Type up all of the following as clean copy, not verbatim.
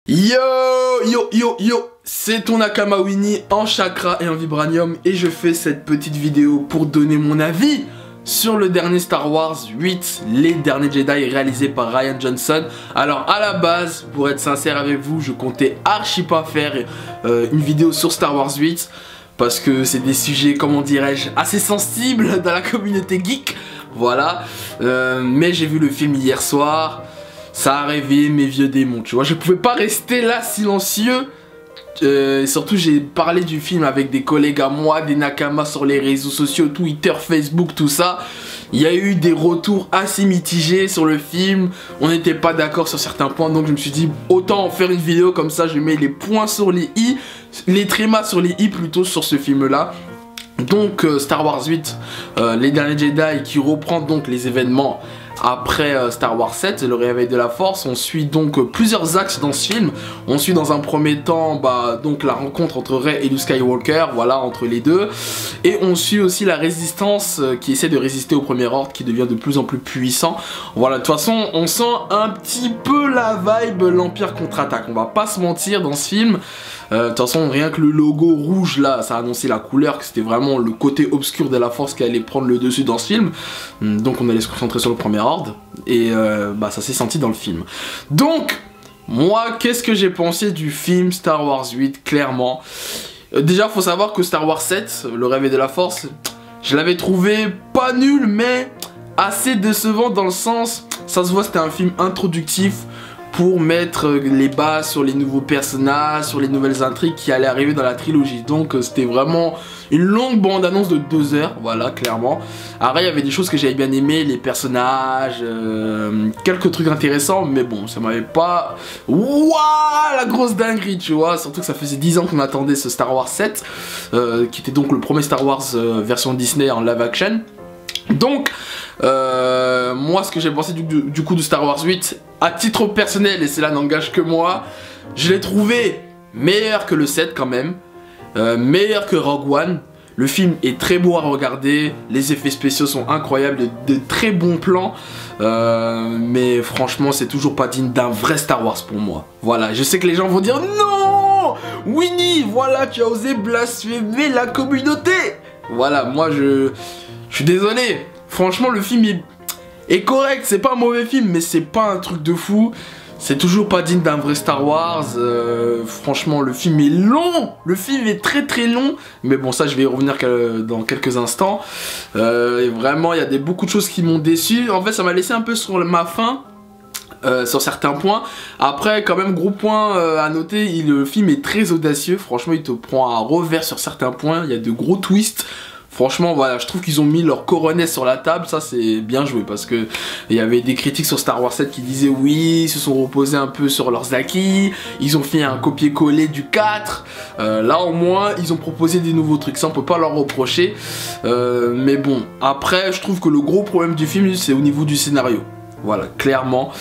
Yo, yo, yo, yo, c'est ton Nakama Winnie en chakra et en vibranium et je fais cette petite vidéo pour donner mon avis sur le dernier Star Wars 8, Les Derniers Jedi, réalisé par Rian Johnson. Alors à la base, pour être sincère avec vous, je comptais archi pas faire une vidéo sur Star Wars 8 parce que c'est des sujets, comment dirais-je, assez sensibles dans la communauté geek. Voilà, mais j'ai vu le film hier soir. Ça a réveillé mes vieux démons, tu vois. Je pouvais pas rester là silencieux. Surtout, j'ai parlé du film avec des collègues à moi, des Nakama sur les réseaux sociaux, Twitter, Facebook, tout ça. Il y a eu des retours assez mitigés sur le film. On n'était pas d'accord sur certains points, donc je me suis dit autant en faire une vidéo comme ça. Je mets les points sur les i, les trémas sur les i plutôt sur ce film-là. Donc Star Wars 8, Les Derniers Jedi, qui reprend donc les événements après Star Wars 7, le réveil de la force. On suit donc plusieurs axes dans ce film. On suit dans un premier temps donc la rencontre entre Rey et Luke Skywalker, voilà, entre les deux. Et on suit aussi la résistance qui essaie de résister au Premier Ordre, qui devient de plus en plus puissant. Voilà, de toute façon, on sent un petit peu la vibe l'Empire contre-attaque. On va pas se mentir dans ce film. De toute façon, rien que le logo rouge là, ça annonçait la couleur, que c'était vraiment le côté obscur de la force qui allait prendre le dessus dans ce film. Donc on allait se concentrer sur le Premier Ordre. Et ça s'est senti dans le film. Donc, moi, qu'est-ce que j'ai pensé du film Star Wars 8, clairement. Déjà, faut savoir que Star Wars 7, le réveil de la force, je l'avais trouvé pas nul, mais assez décevant dans le sens, ça se voit, c'était un film introductif pour mettre les bases sur les nouveaux personnages, sur les nouvelles intrigues qui allaient arriver dans la trilogie. Donc c'était vraiment une longue bande-annonce de 2 heures, voilà, clairement. Après, il y avait des choses que j'avais bien aimé, les personnages, quelques trucs intéressants, mais bon, ça m'avait pas... Wouah, la grosse dinguerie, tu vois. Surtout que ça faisait 10 ans qu'on attendait ce Star Wars 7, qui était donc le premier Star Wars version Disney en live action. Donc, moi, ce que j'ai pensé du coup de Star Wars 8, à titre personnel, et cela n'engage que moi, je l'ai trouvé meilleur que le 7 quand même, meilleur que Rogue One. Le film est très beau à regarder, les effets spéciaux sont incroyables, de très bons plans, mais franchement, c'est toujours pas digne d'un vrai Star Wars pour moi. Voilà, je sais que les gens vont dire non, Winnie, voilà, tu as osé blasphémer la communauté. Voilà, moi je suis désolé, franchement le film est correct, c'est pas un mauvais film, mais c'est pas un truc de fou. C'est toujours pas digne d'un vrai Star Wars. Franchement, le film est long. Le film est très très long. Mais bon, ça, je vais y revenir dans quelques instants. Et vraiment, il y a beaucoup de choses qui m'ont déçu. En fait, ça m'a laissé un peu sur ma faim. Sur certains points. Après, quand même, gros point à noter, le film est très audacieux. Franchement, il te prend à revers sur certains points. Il y a de gros twists. Franchement, voilà, je trouve qu'ils ont mis leur coronet sur la table, ça c'est bien joué parce que il y avait des critiques sur Star Wars 7 qui disaient oui, ils se sont reposés un peu sur leurs acquis, ils ont fait un copier-coller du 4, là au moins ils ont proposé des nouveaux trucs, ça on peut pas leur reprocher, mais bon, après je trouve que le gros problème du film c'est au niveau du scénario. Voilà, clairement,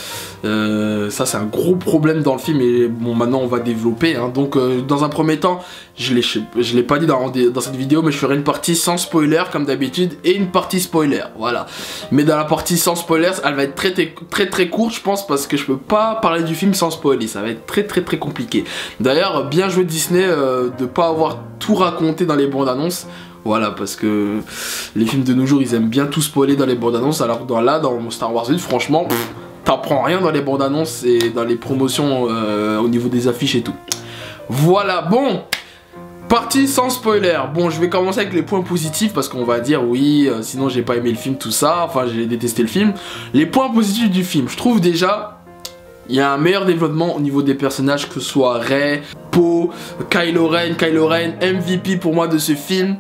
ça c'est un gros problème dans le film et bon maintenant on va développer, hein. Donc dans un premier temps, je l'ai pas dit dans cette vidéo, mais je ferai une partie sans spoiler comme d'habitude et une partie spoiler, voilà. Mais dans la partie sans spoiler, elle va être très courte je pense parce que je peux pas parler du film sans spoiler, ça va être très compliqué. D'ailleurs, bien joué Disney de pas avoir tout raconté dans les bandes annonces. Voilà, parce que les films de nos jours, ils aiment bien tout spoiler dans les bandes annonces, alors que dans Star Wars 8, franchement, t'apprends rien dans les bandes annonces et dans les promotions au niveau des affiches et tout. Voilà, bon, partie sans spoiler. Bon, je vais commencer avec les points positifs parce qu'on va dire oui, sinon j'ai pas aimé le film, tout ça, enfin j'ai détesté le film. Les points positifs du film, je trouve déjà... Il y a un meilleur développement au niveau des personnages, que ce soit Rey, Poe, Kylo Ren, MVP pour moi de ce film.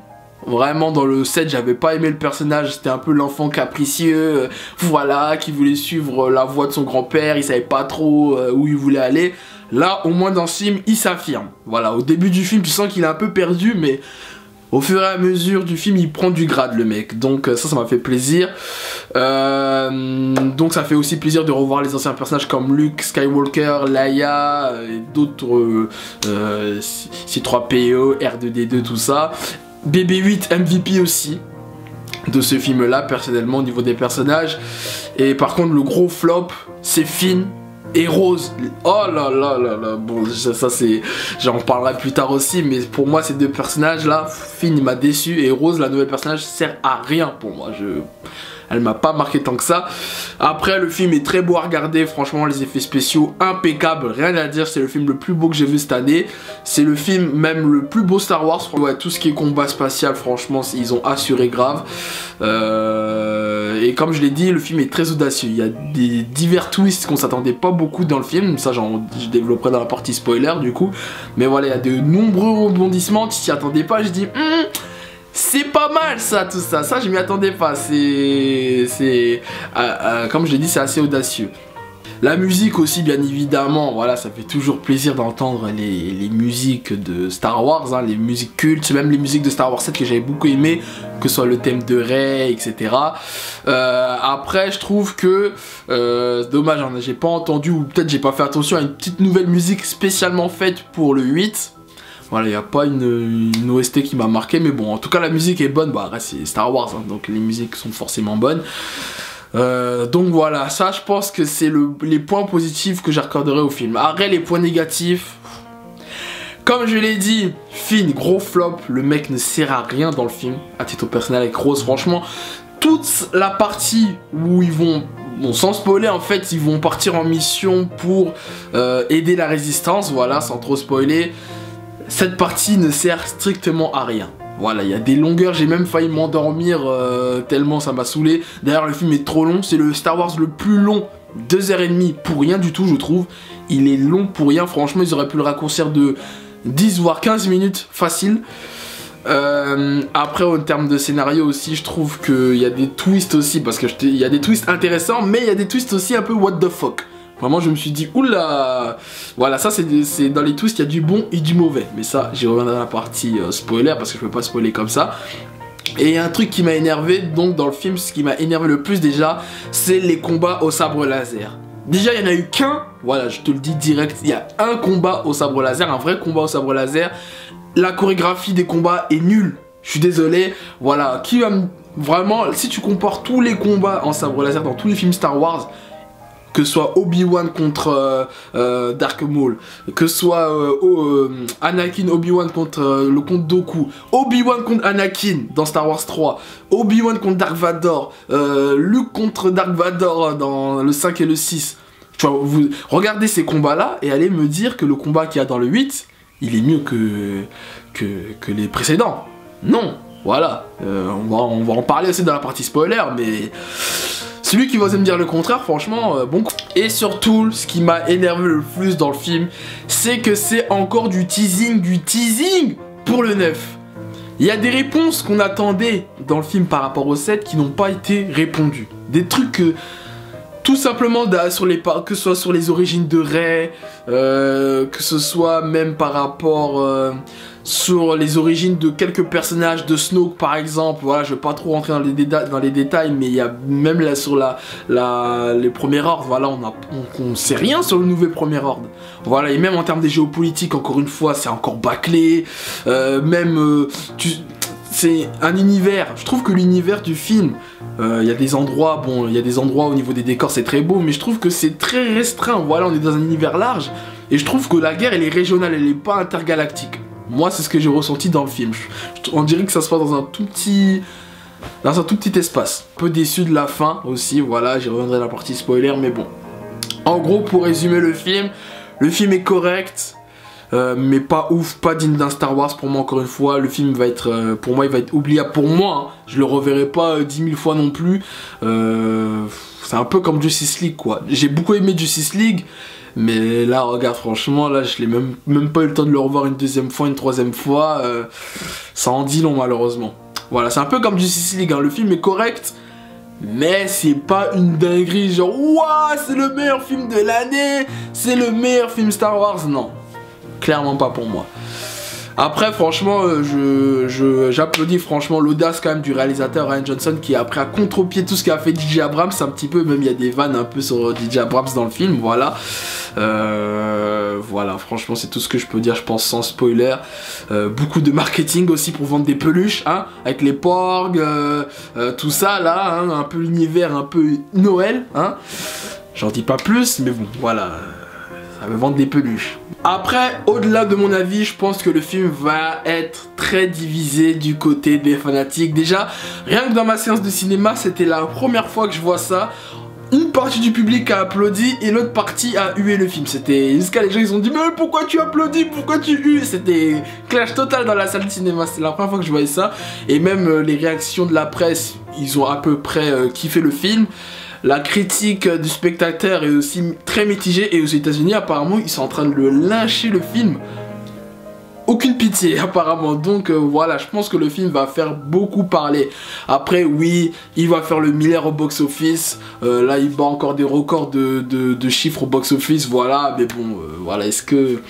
Vraiment dans le 7 j'avais pas aimé le personnage, c'était un peu l'enfant capricieux, voilà, qui voulait suivre la voie de son grand-père, il savait pas trop où il voulait aller. Là au moins dans ce film il s'affirme, voilà, au début du film tu sens qu'il est un peu perdu mais au fur et à mesure du film il prend du grade le mec, donc ça m'a fait plaisir. Donc ça fait aussi plaisir de revoir les anciens personnages comme Luke Skywalker, Leia et d'autres C3PO, R2D2 tout ça. BB-8 MVP aussi de ce film là personnellement au niveau des personnages. Et par contre le gros flop c'est Finn Et Rose, oh là là là là, bon ça c'est, j'en parlerai plus tard aussi, mais pour moi ces deux personnages là, Finn il m'a déçu et Rose la nouvelle personnage sert à rien pour moi, elle m'a pas marqué tant que ça. Après le film est très beau à regarder, franchement les effets spéciaux impeccables, rien à dire, c'est le film le plus beau que j'ai vu cette année. C'est le film même le plus beau Star Wars, ouais, tout ce qui est combat spatial franchement ils ont assuré grave. Et comme je l'ai dit, le film est très audacieux, il y a des divers twists qu'on s'attendait pas beaucoup dans le film, ça je développerai dans la partie spoiler du coup. Mais voilà, il y a de nombreux rebondissements, tu t'y attendais pas, je dis... c'est pas mal ça, tout ça, je m'y attendais pas, comme je l'ai dit, c'est assez audacieux. La musique aussi bien évidemment, voilà, ça fait toujours plaisir d'entendre les musiques de Star Wars, hein, les musiques cultes, même les musiques de Star Wars 7 que j'avais beaucoup aimé, que ce soit le thème de Rey, etc. Après je trouve que, dommage, hein, j'ai pas entendu, ou peut-être j'ai pas fait attention à une petite nouvelle musique spécialement faite pour le 8. Voilà, il n'y a pas une OST qui m'a marqué, mais bon, en tout cas la musique est bonne, bah c'est Star Wars, hein, donc les musiques sont forcément bonnes. Donc voilà, ça je pense que c'est les points positifs que j'accorderai au film. Après les points négatifs, comme je l'ai dit, Finn, gros flop, le mec ne sert à rien dans le film, à titre personnel avec Rose, franchement, toute la partie où ils vont... Bon, sans spoiler, en fait, ils vont partir en mission pour aider la résistance, voilà, sans trop spoiler. Cette partie ne sert strictement à rien. Voilà, il y a des longueurs, j'ai même failli m'endormir tellement ça m'a saoulé. D'ailleurs, le film est trop long, c'est le Star Wars le plus long, 2h30 pour rien du tout, je trouve. Il est long pour rien, franchement, ils auraient pu le raccourcir de 10 voire 15 minutes, facile. Après, en termes de scénario aussi, je trouve qu'il y a des twists aussi, parce qu'il y a des twists intéressants, mais il y a des twists aussi un peu what the fuck. Vraiment, je me suis dit, oula. Voilà, ça, c'est dans les twists, il y a du bon et du mauvais. Mais ça, j'y reviendrai dans la partie spoiler, parce que je peux pas spoiler comme ça. Et il y a un truc qui m'a énervé, donc dans le film, ce qui m'a énervé le plus déjà, c'est les combats au sabre laser. Déjà, il n'y en a eu qu'un, voilà, je te le dis direct, il y a un combat au sabre laser, un vrai combat au sabre laser. La chorégraphie des combats est nulle, je suis désolé, voilà, qui va vraiment, si tu compares tous les combats en sabre laser dans tous les films Star Wars, que ce soit Obi-Wan contre Dark Maul, que ce soit Anakin Obi-Wan contre le comte Dooku, Obi-Wan contre Anakin dans Star Wars 3, Obi-Wan contre Dark Vador, Luke contre Dark Vador dans le 5 et le 6. Tu vois, vous regardez ces combats-là et allez me dire que le combat qu'il y a dans le 8, il est mieux que les précédents. Non, voilà. On va en parler aussi dans la partie spoiler, mais... celui qui va oser me dire le contraire, franchement, bon. Et surtout, ce qui m'a énervé le plus dans le film, c'est que c'est encore du teasing pour le 9. Il y a des réponses qu'on attendait dans le film par rapport au 7 qui n'ont pas été répondues. Des trucs que... tout simplement, que ce soit sur les origines de Rey, que ce soit même par rapport sur les origines de quelques personnages de Snoke par exemple. Voilà, je vais pas trop rentrer dans les détails, mais il y a même là sur les premiers ordres, voilà, on sait rien sur le nouveau premier ordre. Voilà, et même en termes des géopolitiques, encore une fois, c'est encore bâclé. C'est un univers, je trouve que l'univers du film, il y a des endroits, bon, il y a des endroits au niveau des décors, c'est très beau, mais je trouve que c'est très restreint. Voilà, on est dans un univers large, et je trouve que la guerre, elle est régionale, elle est pas intergalactique. Moi, c'est ce que j'ai ressenti dans le film. On dirait que ça se passe dans un tout petit espace. Un peu déçu de la fin aussi, voilà, j'y reviendrai dans la partie spoiler, mais bon. En gros, pour résumer le film est correct. Mais pas ouf, pas digne d'un Star Wars pour moi, encore une fois. Le film va être, pour moi, il va être oubliable pour moi, hein. Je le reverrai pas 10 000 fois non plus. C'est un peu comme Justice League, quoi. J'ai beaucoup aimé Justice League, mais là, regarde, franchement, là, je l'ai même pas eu le temps de le revoir une deuxième fois, une troisième fois. Ça en dit long, malheureusement. Voilà, c'est un peu comme Justice League, hein. Le film est correct, mais c'est pas une dinguerie, genre, ouah, c'est le meilleur film de l'année, c'est le meilleur film Star Wars, non. Clairement pas pour moi. Après, franchement, j'applaudis franchement l'audace quand même du réalisateur Rian Johnson qui a pris à contre-pied tout ce qu'a fait DJ Abrams un petit peu, même il y a des vannes un peu sur DJ Abrams dans le film, voilà. Voilà, franchement, c'est tout ce que je peux dire, je pense, sans spoiler. Beaucoup de marketing aussi pour vendre des peluches, hein, avec les porgs, tout ça là, hein, un peu l'univers, un peu Noël, hein. J'en dis pas plus, mais bon, voilà, ça me vend des peluches. Après, au-delà de mon avis, je pense que le film va être très divisé du côté des fanatiques. Déjà, rien que dans ma séance de cinéma, c'était la première fois que je vois ça. Une partie du public a applaudi et l'autre partie a hué le film. C'était jusqu'à les gens ils ont dit mais pourquoi tu applaudis, pourquoi tu hues. C'était clash total dans la salle de cinéma. C'est la première fois que je voyais ça. Et même les réactions de la presse, ils ont à peu près kiffé le film. La critique du spectateur est aussi très mitigée. Et aux États-Unis apparemment ils sont en train de le lyncher le film. Aucune pitié apparemment, donc voilà, je pense que le film va faire beaucoup parler. Après oui, il va faire le milliard au box-office, là il bat encore des records de chiffres au box-office, voilà, mais bon, voilà, est-ce que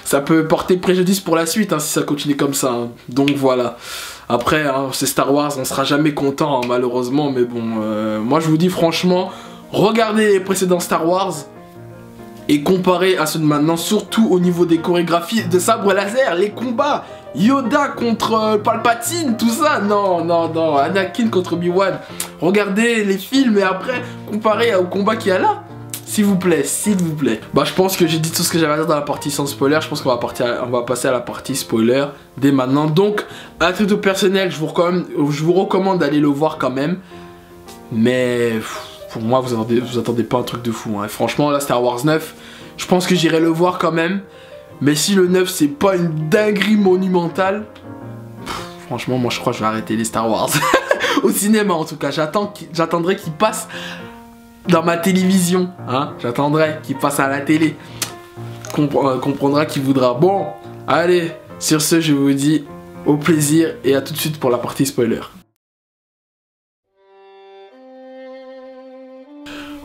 ça peut porter préjudice pour la suite, hein, si ça continue comme ça, hein. Donc voilà. Après, hein, c'est Star Wars, on sera jamais content, hein, malheureusement, mais bon, moi je vous dis franchement, regardez les précédents Star Wars, et comparé à ceux de maintenant, surtout au niveau des chorégraphies de sabre laser, les combats, Yoda contre Palpatine, tout ça, non, Anakin contre Obi-Wan, regardez les films et après, comparé au combat qu'il y a là, s'il vous plaît. Bah je pense que j'ai dit tout ce que j'avais à dire dans la partie sans spoiler, je pense qu'on va passer à la partie spoiler dès maintenant. Donc, à titre personnel, je vous recommande d'aller le voir quand même, mais... Pour moi, vous attendez pas un truc de fou, hein. Franchement, là, Star Wars 9, je pense que j'irai le voir quand même. Mais si le 9, c'est pas une dinguerie monumentale, franchement, moi, je crois que je vais arrêter les Star Wars. Au cinéma, en tout cas. J'attendrai qu'il passe dans ma télévision, hein. J'attendrai qu'il passe à la télé. Comprendra qui voudra. Bon, allez, sur ce, je vous dis au plaisir et à tout de suite pour la partie spoiler.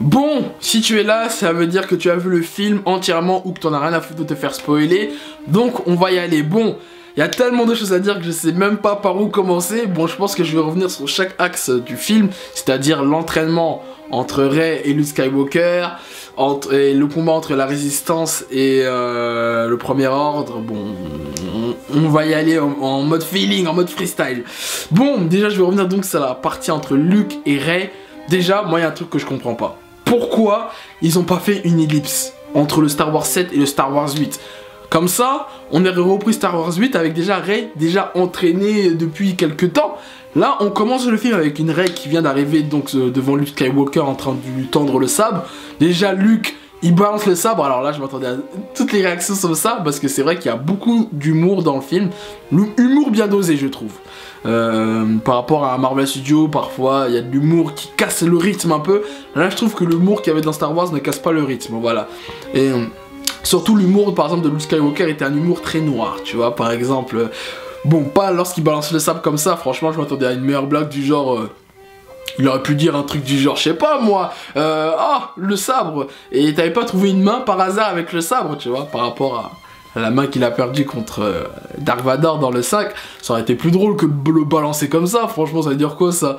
Bon, si tu es là, ça veut dire que tu as vu le film entièrement ou que t'en as rien à foutre de te faire spoiler. Donc on va y aller. Bon, il y a tellement de choses à dire que je sais même pas par où commencer. Bon, je pense que je vais revenir sur chaque axe du film, c'est-à-dire l'entraînement entre Rey et Luke Skywalker, et le combat entre la Résistance et le Premier Ordre. Bon, on va y aller en mode feeling, en mode freestyle. Bon, déjà je vais revenir donc sur la partie entre Luke et Rey. Déjà, moi il y a un truc que je comprends pas. Pourquoi ils ont pas fait une ellipse entre le Star Wars 7 et le Star Wars 8? Comme ça, on aurait repris Star Wars 8 avec déjà Rey déjà entraîné depuis quelques temps. Là, on commence le film avec une Rey qui vient d'arriver donc devant Luke Skywalker en train de lui tendre le sabre. Déjà, Luke, il balance le sabre. Alors là, je m'attendais à toutes les réactions sur ça parce que c'est vrai qu'il y a beaucoup d'humour dans le film. L'humour bien dosé, je trouve. Par rapport à Marvel Studios, parfois il y a de l'humour qui casse le rythme un peu. Là je trouve que l'humour qu'il y avait dans Star Wars ne casse pas le rythme, voilà. Et surtout l'humour par exemple de Luke Skywalker était un humour très noir, tu vois, par exemple. Bon, pas lorsqu'il balance le sabre comme ça, franchement je m'attendais à une meilleure blague du genre... il aurait pu dire un truc du genre, je sais pas moi, ah, le sabre. Et t'avais pas trouvé une main par hasard avec le sabre, tu vois, par rapport à la main qu'il a perdue contre Dark Vador dans le 5, ça aurait été plus drôle que de le balancer comme ça, franchement ça veut dire quoi ça?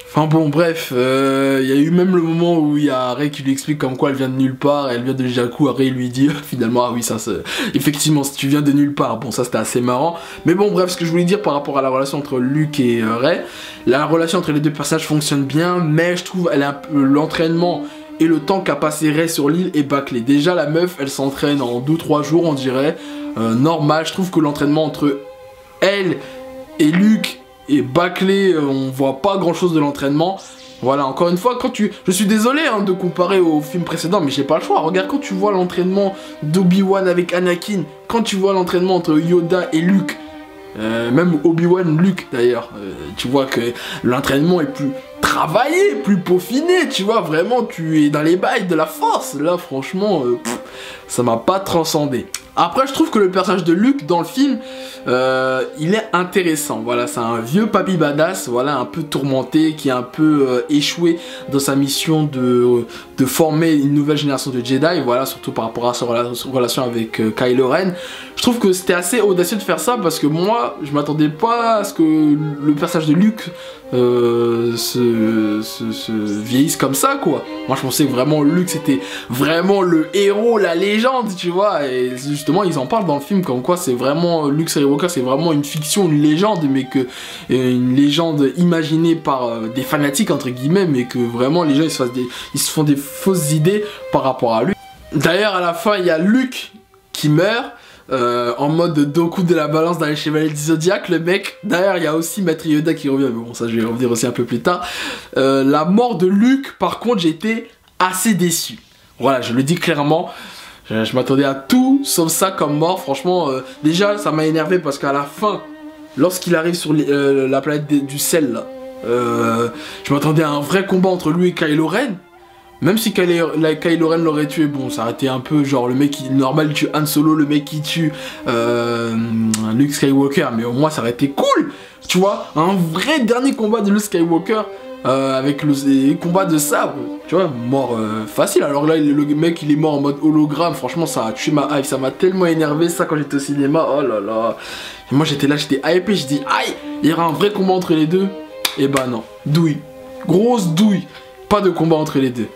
Enfin bon bref, il y a eu même le moment où il y a Rey qui lui explique comme quoi elle vient de nulle part, elle vient de Jakku, Rey lui dit finalement ah oui ça c'est... Effectivement si tu viens de nulle part, bon ça c'était assez marrant, mais bon bref ce que je voulais dire par rapport à la relation entre Luke et Rey, la relation entre les deux personnages fonctionne bien, mais je trouve elle a l'entraînement et le temps qu'a passé Rey sur l'île est bâclé. Déjà la meuf elle s'entraîne en 2-3 jours on dirait, normal, je trouve que l'entraînement entre elle et Luke est bâclé, on voit pas grand chose de l'entraînement. Voilà, encore une fois, je suis désolé hein, de comparer au film précédent, mais j'ai pas le choix. Regarde quand tu vois l'entraînement d'Obi-Wan avec Anakin, quand tu vois l'entraînement entre Yoda et Luke, même Obi-Wan, Luke d'ailleurs, tu vois que l'entraînement est plus travaillé, plus peaufiné, tu vois, vraiment tu es dans les bails de la force. Là franchement, ça m'a pas transcendé. Après je trouve que le personnage de Luke dans le film, il est intéressant. Voilà, c'est un vieux papy badass, voilà, un peu tourmenté, qui a un peu échoué dans sa mission de former une nouvelle génération de Jedi, voilà, surtout par rapport à sa relation avec Kylo Ren. Je trouve que c'était assez audacieux de faire ça parce que moi, je m'attendais pas à ce que le personnage de Luke se vieillisse comme ça, quoi. Moi je pensais que vraiment Luke c'était vraiment le héros, la légende, tu vois, et juste justement ils en parlent dans le film comme quoi c'est vraiment Luke Skywalker, c'est vraiment une fiction, une légende, mais que une légende imaginée par des fanatiques entre guillemets, mais que vraiment les gens ils se font des fausses idées par rapport à lui. D'ailleurs à la fin il y a Luke qui meurt. En mode Doku de la balance dans les Chevaliers du Zodiac, le mec. D'ailleurs, il y a aussi Maître Yoda qui revient, mais bon, ça je vais revenir aussi un peu plus tard. La mort de Luke, par contre, j'étais assez déçu. Voilà, je le dis clairement. Je m'attendais à tout sauf ça comme mort. Franchement, déjà, ça m'a énervé parce qu'à la fin, lorsqu'il arrive sur la planète du sel, là, je m'attendais à un vrai combat entre lui et Kylo Ren. Même si Kylo Ren l'aurait tué, bon, ça aurait été un peu genre le mec qui, normal, il tue Han Solo, le mec qui tue Luke Skywalker, mais au moins ça aurait été cool, tu vois, un vrai dernier combat de Luke Skywalker avec le combat de sabre, tu vois, mort facile. Alors là, le mec il est mort en mode hologramme, franchement ça a tué ma hype, ça m'a tellement énervé ça quand j'étais au cinéma, oh là là. Et moi j'étais là, j'étais hypé, je dis aïe, il y aura un vrai combat entre les deux, et bah non, douille, grosse douille, pas de combat entre les deux.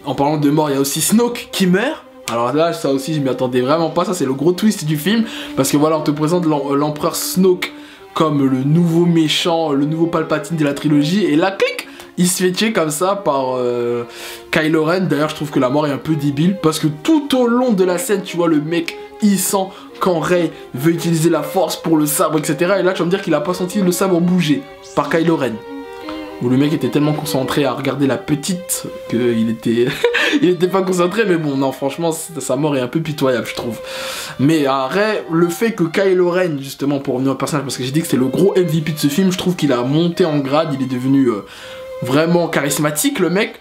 En parlant de mort, il y a aussi Snoke qui meurt. Alors là, ça aussi, je m'y attendais vraiment pas. Ça, c'est le gros twist du film. Parce que voilà, on te présente l'empereur Snoke comme le nouveau méchant, le nouveau Palpatine de la trilogie. Et là, clic, il se fait tuer comme ça par Kylo Ren. D'ailleurs, je trouve que la mort est un peu débile. Parce que tout au long de la scène, tu vois le mec, il sent quand Rey veut utiliser la force pour le sabre, etc. Et là, tu vas me dire qu'il a pas senti le sabre bouger par Kylo Ren. Où le mec était tellement concentré à regarder la petite qu'il était... il était pas concentré, mais bon, non, franchement, sa mort est un peu pitoyable, je trouve. Mais après, le fait que Kylo Ren, justement, pour revenir au personnage, parce que j'ai dit que c'est le gros MVP de ce film, je trouve qu'il a monté en grade, il est devenu vraiment charismatique, le mec.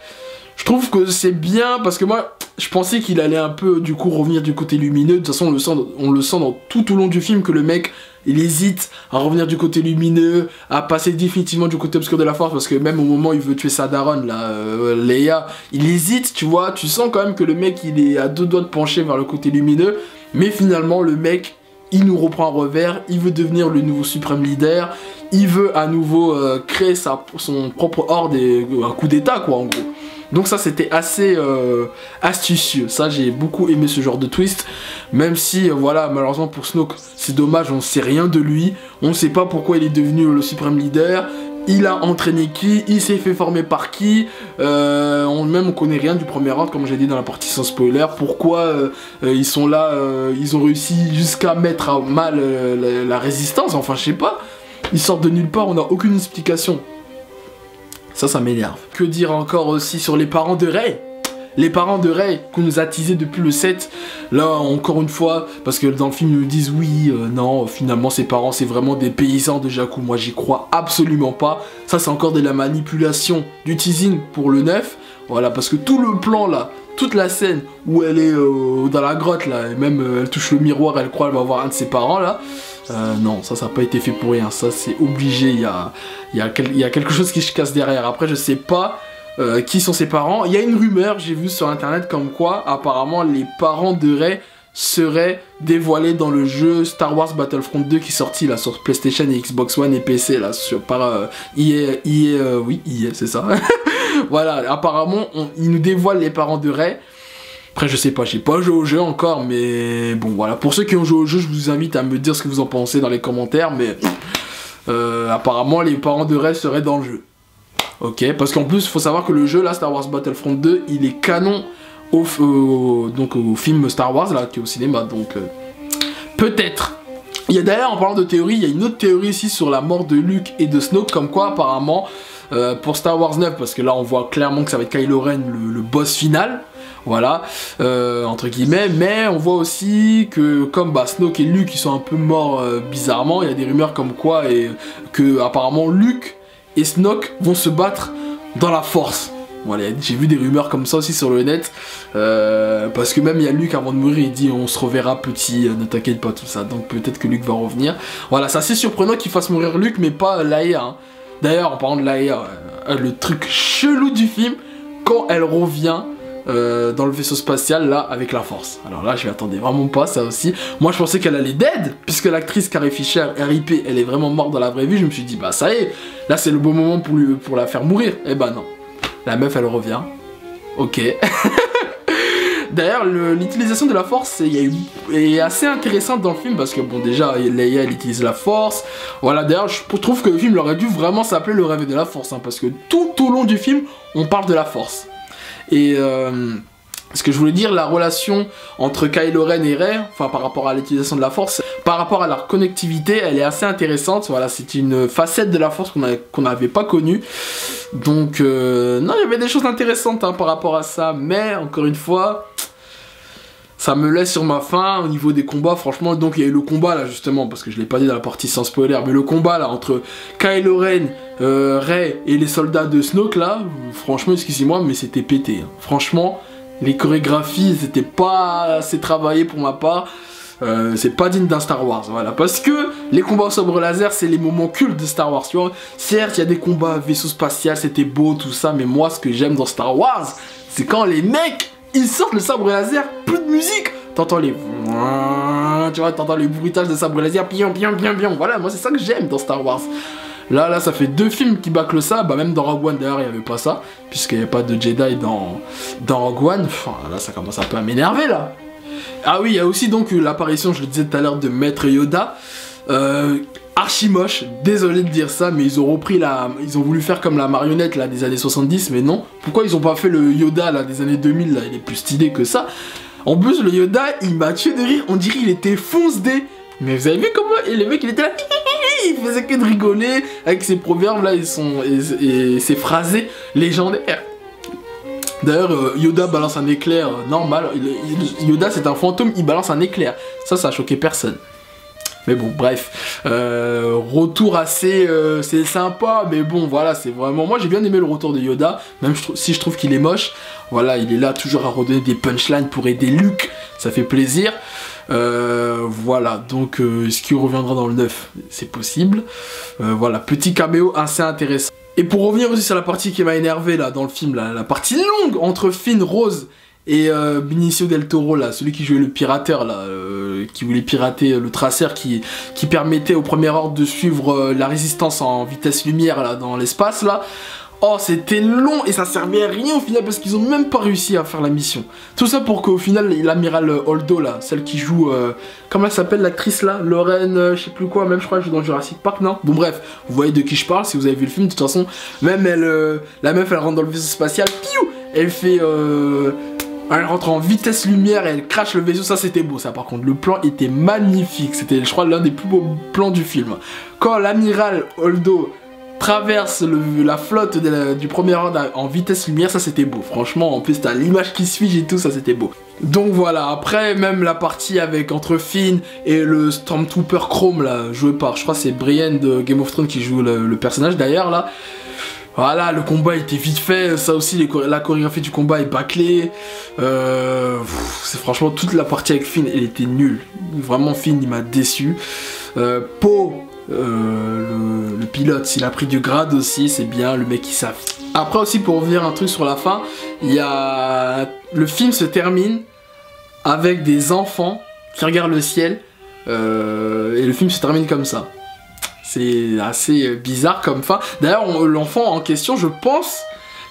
Je trouve que c'est bien, parce que moi, je pensais qu'il allait un peu, du coup, revenir du côté lumineux. De toute façon, on le sent tout au long du film que le mec... il hésite à revenir du côté lumineux, à passer définitivement du côté obscur de la force, parce que même au moment où il veut tuer sa daronne, là, Leia, il hésite, tu vois, tu sens quand même que le mec, il est à deux doigts de pencher vers le côté lumineux, mais finalement, le mec, il nous reprend un revers, il veut devenir le nouveau suprême leader, il veut à nouveau créer son propre horde et un coup d'état, quoi, en gros. Donc ça c'était assez astucieux, ça j'ai beaucoup aimé ce genre de twist, même si voilà malheureusement pour Snoke c'est dommage, on sait rien de lui, on sait pas pourquoi il est devenu le suprême leader, il a entraîné qui, il s'est fait former par qui, on connaît rien du premier ordre comme j'ai dit dans la partie sans spoiler, pourquoi ils sont là, ils ont réussi jusqu'à mettre à mal la résistance, enfin je sais pas, ils sortent de nulle part, on n'a aucune explication. Ça m'énerve. Que dire encore aussi sur les parents de Rey? Les parents de Rey qu'on nous a teasé depuis le 7. Là, encore une fois, parce que dans le film, ils nous disent oui, non, finalement, ses parents, c'est vraiment des paysans de Jakku. Moi, j'y crois absolument pas. Ça, c'est encore de la manipulation du teasing pour le 9. Voilà, parce que tout le plan, là, toute la scène où elle est dans la grotte, là, et même elle touche le miroir, elle croit qu'elle va voir un de ses parents, là. Non, ça n'a pas été fait pour rien, ça c'est obligé, il y a quelque chose qui se casse derrière. Après je sais pas qui sont ses parents, il y a une rumeur, j'ai vu sur internet comme quoi apparemment les parents de Rey seraient dévoilés dans le jeu Star Wars Battlefront 2 qui est sorti là sur PlayStation et Xbox One et PC là, par EA, c'est ça. Voilà, apparemment ils nous dévoilent les parents de Rey. Après je sais pas, j'ai pas joué au jeu encore, mais bon voilà, pour ceux qui ont joué au jeu, je vous invite à me dire ce que vous en pensez dans les commentaires, mais apparemment les parents de Rey seraient dans le jeu. Ok, parce qu'en plus il faut savoir que le jeu là, Star Wars Battlefront 2, il est canon au film Star Wars là, qui est au cinéma, donc peut-être. Il y a d'ailleurs, en parlant de théorie, il y a une autre théorie ici sur la mort de Luke et de Snoke, comme quoi apparemment, pour Star Wars 9, parce que là on voit clairement que ça va être Kylo Ren le boss final, voilà, entre guillemets, mais on voit aussi que comme Snoke et Luke ils sont un peu morts bizarrement, il y a des rumeurs comme quoi que apparemment Luke et Snoke vont se battre dans la force. Voilà, j'ai vu des rumeurs comme ça aussi sur le net, parce que même il y a Luke avant de mourir, il dit on se reverra petit, ne t'inquiète pas tout ça, donc peut-être que Luke va revenir. Voilà, c'est assez surprenant qu'il fasse mourir Luke, mais pas Leia. Hein. D'ailleurs, en parlant de Leia, le truc chelou du film, quand elle revient dans le vaisseau spatial là avec la force. Alors là je m'y attendais vraiment pas, ça aussi. Moi je pensais qu'elle allait dead, puisque l'actrice Carrie Fisher, RIP, elle est vraiment morte dans la vraie vie. Je me suis dit bah ça y est, là c'est le bon moment pour la faire mourir. Eh bah non, la meuf elle revient. Ok. D'ailleurs, l'utilisation de la force est assez intéressante dans le film parce que bon, déjà, Leia elle utilise la force. Voilà, d'ailleurs, je trouve que le film aurait dû vraiment s'appeler Le Réveil de la Force, hein, parce que tout au long du film, on parle de la force. Et ce que je voulais dire, la relation entre Kylo Ren et Rey, enfin par rapport à l'utilisation de la force, par rapport à leur connectivité, elle est assez intéressante. Voilà, c'est une facette de la force qu'on n'avait pas connue. Donc, non, il y avait des choses intéressantes hein, par rapport à ça, mais encore une fois, ça me laisse sur ma faim au niveau des combats, franchement. Donc, il y a eu le combat là, justement, parce que je l'ai pas dit dans la partie sans spoiler, mais le combat là entre Kylo Ren, Rey et les soldats de Snoke là, franchement, excusez-moi, mais c'était pété. Hein. Franchement. Les chorégraphies, c'était pas assez travaillé pour ma part. C'est pas digne d'un Star Wars, voilà. Parce que les combats au sabre laser, c'est les moments cultes de Star Wars, tu vois. Certes, il y a des combats vaisseau spatial, c'était beau, tout ça. Mais moi, ce que j'aime dans Star Wars, c'est quand les mecs, ils sortent le sabre laser, plus de musique. T'entends les... Tu vois, t'entends le bruitage de sabre laser, pion. Voilà, moi, c'est ça que j'aime dans Star Wars. Là, ça fait 2 films qui bâclent ça. Bah, même dans Rogue One, d'ailleurs, il n'y avait pas ça. Puisqu'il n'y a pas de Jedi dans Rogue One. Enfin, là, ça commence un peu à m'énerver, là. Ah oui, il y a aussi donc l'apparition, je le disais tout à l'heure, de Maître Yoda. Archi moche, désolé de dire ça, mais ils ont repris ils ont voulu faire comme la marionnette, là, des années 70, mais non. Pourquoi ils ont pas fait le Yoda, là, des années 2000, là? Il est plus stylé que ça. En plus, le Yoda, il m'a tué de rire. On dirait qu'il était fonce-dé. Mais vous avez vu comment... Et le mec, il était là... Il faisait que de rigoler avec ses proverbes là et ses phrasés légendaires. D'ailleurs, Yoda balance un éclair normal. Yoda, c'est un fantôme, il balance un éclair. Ça a choqué personne. Mais bon, bref. Retour assez... c'est sympa, mais bon, voilà, c'est vraiment... Moi, j'ai bien aimé le retour de Yoda, même si je trouve qu'il est moche. Voilà, il est là toujours à redonner des punchlines pour aider Luke. Ça fait plaisir. Voilà, donc est-ce qu'il reviendra dans le 9? C'est possible. Voilà, petit caméo assez intéressant. Et pour revenir aussi sur la partie qui m'a énervé là dans le film, là, la partie longue entre Finn, Rose et Benicio del Toro, là, celui qui jouait le pirateur, là, qui voulait pirater le traceur qui permettait au premier ordre de suivre la résistance en vitesse lumière là, dans l'espace là. Oh, c'était long et ça servait à rien au final parce qu'ils ont même pas réussi à faire la mission. Tout ça pour qu'au final, l'amiral Holdo, là, celle qui joue... comment elle s'appelle l'actrice là? Lorraine, je sais plus quoi, même je crois qu'elle joue dans Jurassic Park, non? Bon bref, vous voyez de qui je parle si vous avez vu le film. De toute façon, même elle, la meuf, elle rentre dans le vaisseau spatial, piou, elle fait... elle rentre en vitesse lumière et elle crache le vaisseau, ça c'était beau ça par contre. Le plan était magnifique, c'était je crois l'un des plus beaux plans du film. Quand l'amiral Holdo traverse la flotte du premier ordre en vitesse lumière, ça c'était beau. Franchement, en plus t'as l'image qui se fige et tout, ça c'était beau. Donc voilà, après même la partie avec entre Finn et le Stormtrooper Chrome là, joué par, je crois c'est Brienne de Game of Thrones qui joue le personnage d'ailleurs là. Voilà, le combat était vite fait, ça aussi la chorégraphie du combat est bâclée. C'est franchement toute la partie avec Finn, elle était nulle. Vraiment Finn il m'a déçu. Poe, le pilote, il a pris du grade aussi, c'est bien, le mec il savent. Après aussi pour revenir un truc sur la fin, il y a... Le film se termine avec des enfants qui regardent le ciel et le film se termine comme ça. C'est assez bizarre comme fin. D'ailleurs, l'enfant en question, je pense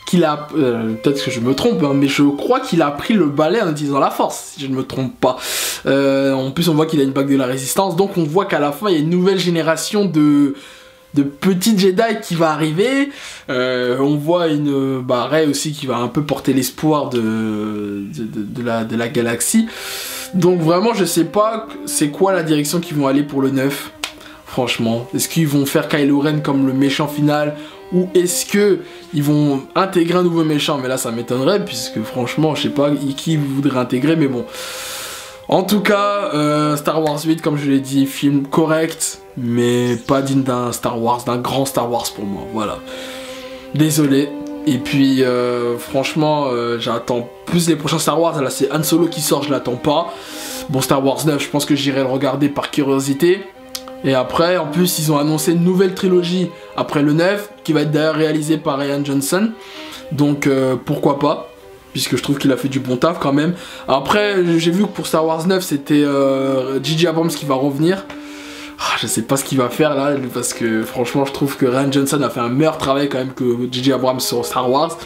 qu'il a... peut-être que je me trompe, hein, mais je crois qu'il a pris le balai en utilisant la force, si je ne me trompe pas. En plus, on voit qu'il a une bague de la résistance, donc on voit qu'à la fin, il y a une nouvelle génération de petits Jedi qui va arriver. On voit une Rey aussi qui va un peu porter l'espoir de la galaxie. Donc vraiment, je sais pas c'est quoi la direction qu'ils vont aller pour le 9. Franchement, est-ce qu'ils vont faire Kylo Ren comme le méchant final ou est-ce que ils vont intégrer un nouveau méchant? Mais là, ça m'étonnerait puisque franchement, je sais pas qui voudrait intégrer, mais bon. En tout cas, Star Wars 8, comme je l'ai dit, film correct, mais pas digne d'un Star Wars, d'un grand Star Wars pour moi. Voilà. Désolé. Et puis, franchement, j'attends plus les prochains Star Wars. Là, c'est Han Solo qui sort, je l'attends pas. Bon, Star Wars 9, je pense que j'irai le regarder par curiosité. Et après, en plus, ils ont annoncé une nouvelle trilogie après le 9, qui va être d'ailleurs réalisée par Rian Johnson. Donc, pourquoi pas, puisque je trouve qu'il a fait du bon taf quand même. Après, j'ai vu que pour Star Wars 9, c'était J.J. Abrams qui va revenir. Je sais pas ce qu'il va faire là, parce que franchement, je trouve que Rian Johnson a fait un meilleur travail quand même que J.J. Abrams sur Star Wars.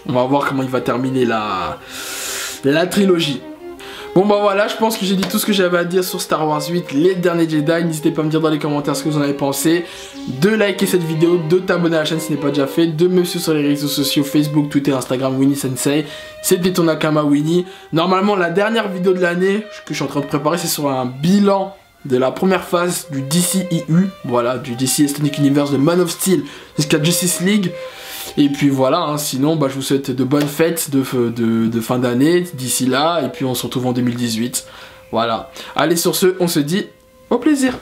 On va voir comment il va terminer la trilogie. Bon bah voilà, je pense que j'ai dit tout ce que j'avais à dire sur Star Wars 8, les derniers Jedi. N'hésitez pas à me dire dans les commentaires ce que vous en avez pensé, de liker cette vidéo, de t'abonner à la chaîne si ce n'est pas déjà fait, de me suivre sur les réseaux sociaux Facebook, Twitter, Instagram, Winnie Sensei. C'était ton Nakama Winnie. Normalement la dernière vidéo de l'année que je suis en train de préparer, c'est sur un bilan de la première phase du DCEU, voilà, du DC Extended Universe de Man of Steel jusqu'à Justice League. Et puis voilà, hein, sinon bah, je vous souhaite de bonnes fêtes de fin d'année d'ici là, et puis on se retrouve en 2018. Voilà. Allez, sur ce, on se dit au plaisir.